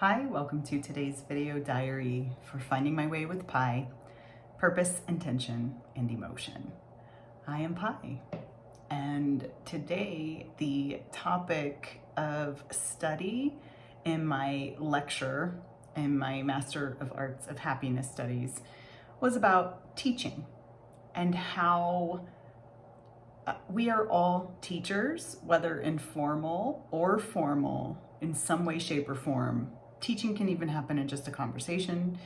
Hi, welcome to today's video diary for finding my way with Pi, purpose, intention, and emotion. I am Pi, and today the topic of study in my lecture in my Master of Arts of Happiness Studies was about teaching and how we are all teachers, whether informal or formal, in some way, shape, or form. Teaching can even happen in just a conversation.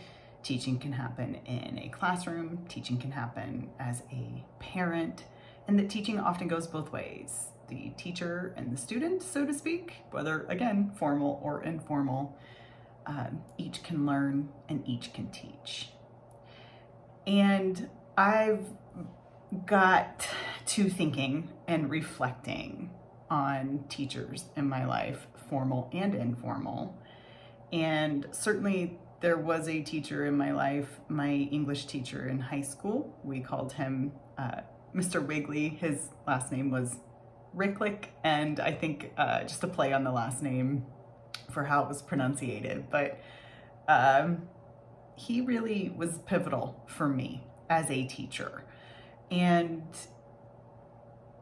Teaching can happen in a classroom. Teaching can happen as a parent. And that teaching often goes both ways. The teacher and the student, so to speak, whether, again, formal or informal, each can learn and each can teach. And I've got to thinking and reflecting on teachers in my life, formal and informal. And certainly there was a teacher in my life, my English teacher in high school. We called him Mr. Wiggly. His last name was Ricklick, and I think just a play on the last name for how it was pronunciated. But he really was pivotal for me as a teacher. And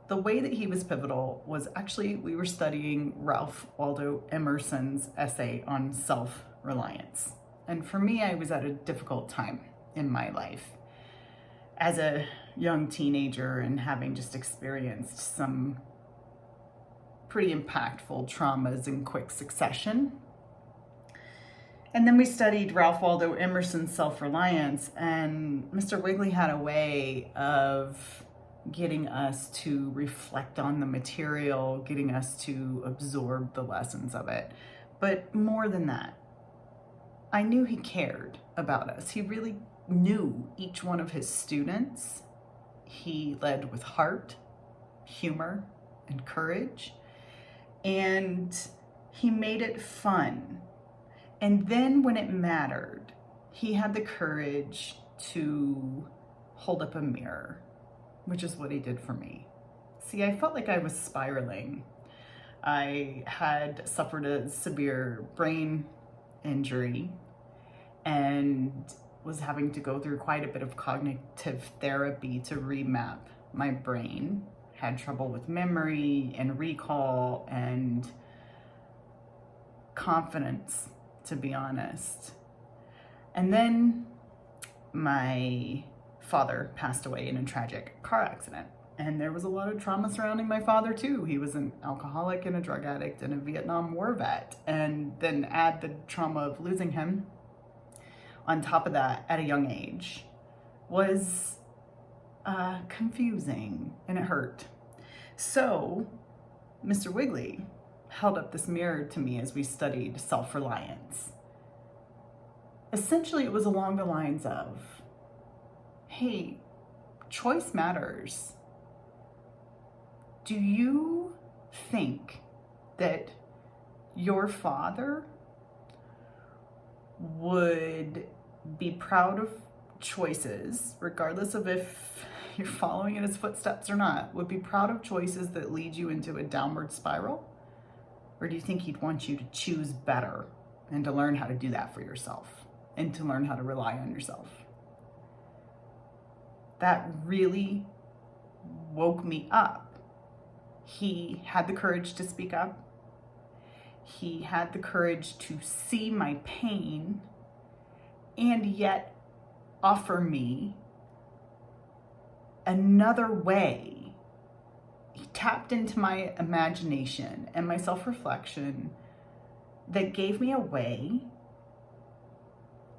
the way that he was pivotal was actually, we were studying Ralph Waldo Emerson's essay on self-reliance. And for me, I was at a difficult time in my life as a young teenager and having just experienced some pretty impactful traumas in quick succession. And then we studied Ralph Waldo Emerson's self-reliance, and Mr. Wiggly had a way of getting us to reflect on the material, getting us to absorb the lessons of it. But more than that, I knew he cared about us. He really knew each one of his students. He led with heart, humor, and courage. And he made it fun. And then when it mattered, he had the courage to hold up a mirror, which is what he did for me. See, I felt like I was spiraling. I had suffered a severe brain injury and was having to go through quite a bit of cognitive therapy to remap my brain. Had trouble with memory and recall and confidence, to be honest. And then my father passed away in a tragic car accident. And there was a lot of trauma surrounding my father too. He was an alcoholic and a drug addict and a Vietnam War vet. And then add the trauma of losing him on top of that at a young age was confusing, and it hurt. So Mr. Wiggly held up this mirror to me as we studied self-reliance. Essentially, it was along the lines of, hey, choice matters. Do you think that your father would be proud of choices, regardless of if you're following in his footsteps or not, would be proud of choices that lead you into a downward spiral? Or do you think he'd want you to choose better and to learn how to do that for yourself and to learn how to rely on yourself? That really woke me up. He had the courage to speak up. He had the courage to see my pain and yet offer me another way. He tapped into my imagination and my self-reflection that gave me a way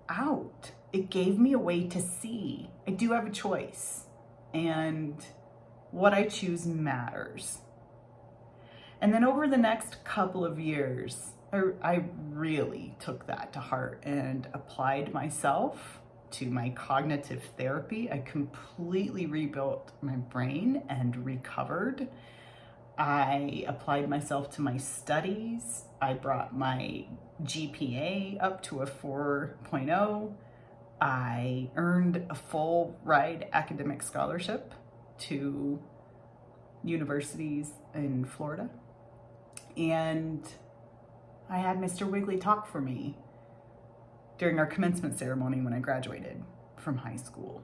out. It gave me a way to see I do have a choice, and what I choose matters. And then over the next couple of years, I really took that to heart and applied myself to my cognitive therapy. I completely rebuilt my brain and recovered. I applied myself to my studies. I brought my GPA up to a 4.0. I earned a full ride academic scholarship to universities in Florida. And I had Mr. Wiggly talk for me during our commencement ceremony when I graduated from high school.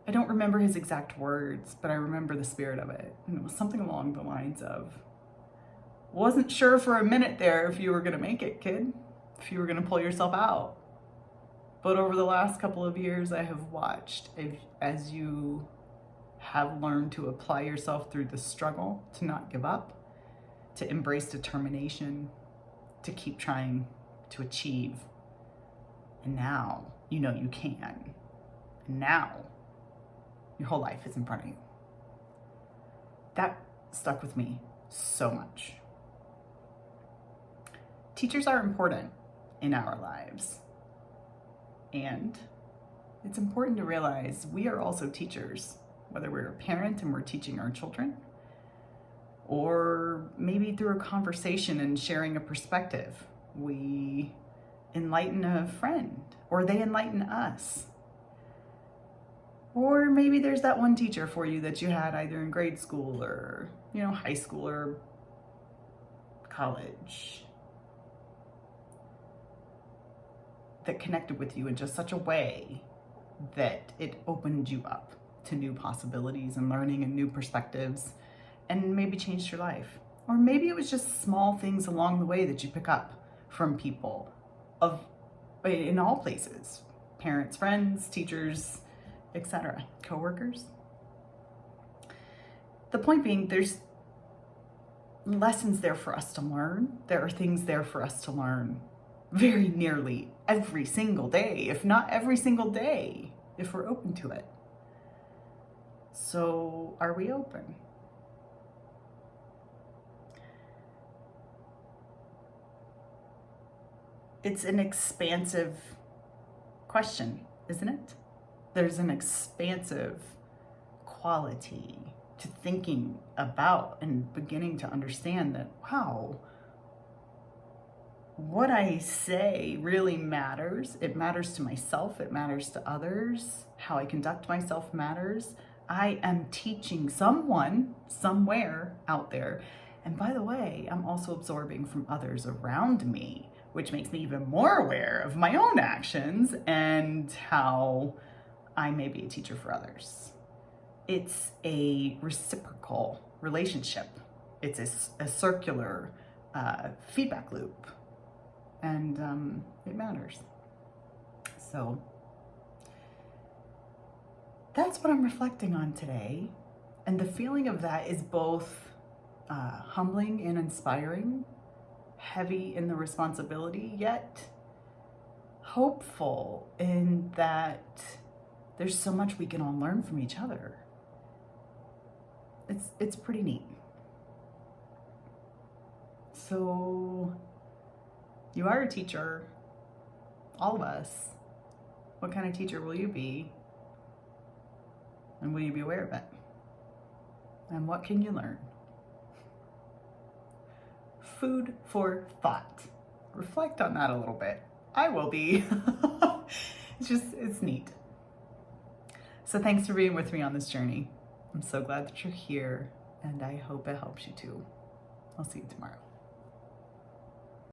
I don't remember his exact words, but I remember the spirit of it. And it was something along the lines of, wasn't sure for a minute there if you were gonna make it, kid, if you were gonna pull yourself out. But over the last couple of years, I have watched as you have learned to apply yourself through the struggle, to not give up, to embrace determination, to keep trying to achieve. And now you know you can. And now your whole life is in front of you. That stuck with me so much. Teachers are important in our lives. And it's important to realize we are also teachers, whether we're a parent and we're teaching our children, or maybe through a conversation and sharing a perspective, we enlighten a friend, or they enlighten us. Or maybe there's that one teacher for you that you had either in grade school or, high school or college that connected with you in just such a way that it opened you up to new possibilities and learning and new perspectives, and maybe changed your life. Or maybe it was just small things along the way that you pick up from people in all places, parents, friends, teachers, etc., coworkers. The point being, there's lessons there for us to learn. There are things there for us to learn very nearly every single day, if not every single day, if we're open to it. So are we open? It's an expansive question, isn't it? There's an expansive quality to thinking about and beginning to understand that, wow, what I say really matters. It matters to myself. It matters to others. How I conduct myself matters. I am teaching someone somewhere out there. And by the way, I'm also absorbing from others around me, which makes me even more aware of my own actions and how I may be a teacher for others. It's a reciprocal relationship. It's a circular feedback loop. And it matters. So that's what I'm reflecting on today. And the feeling of that is both humbling and inspiring, heavy in the responsibility, yet hopeful in that there's so much we can all learn from each other. It's pretty neat. So you are a teacher, all of us. What kind of teacher will you be? And will you be aware of it? And what can you learn? Food for thought. Reflect on that a little bit. I will be. It's neat. So thanks for being with me on this journey. I'm so glad that you're here, and I hope it helps you too. I'll see you tomorrow.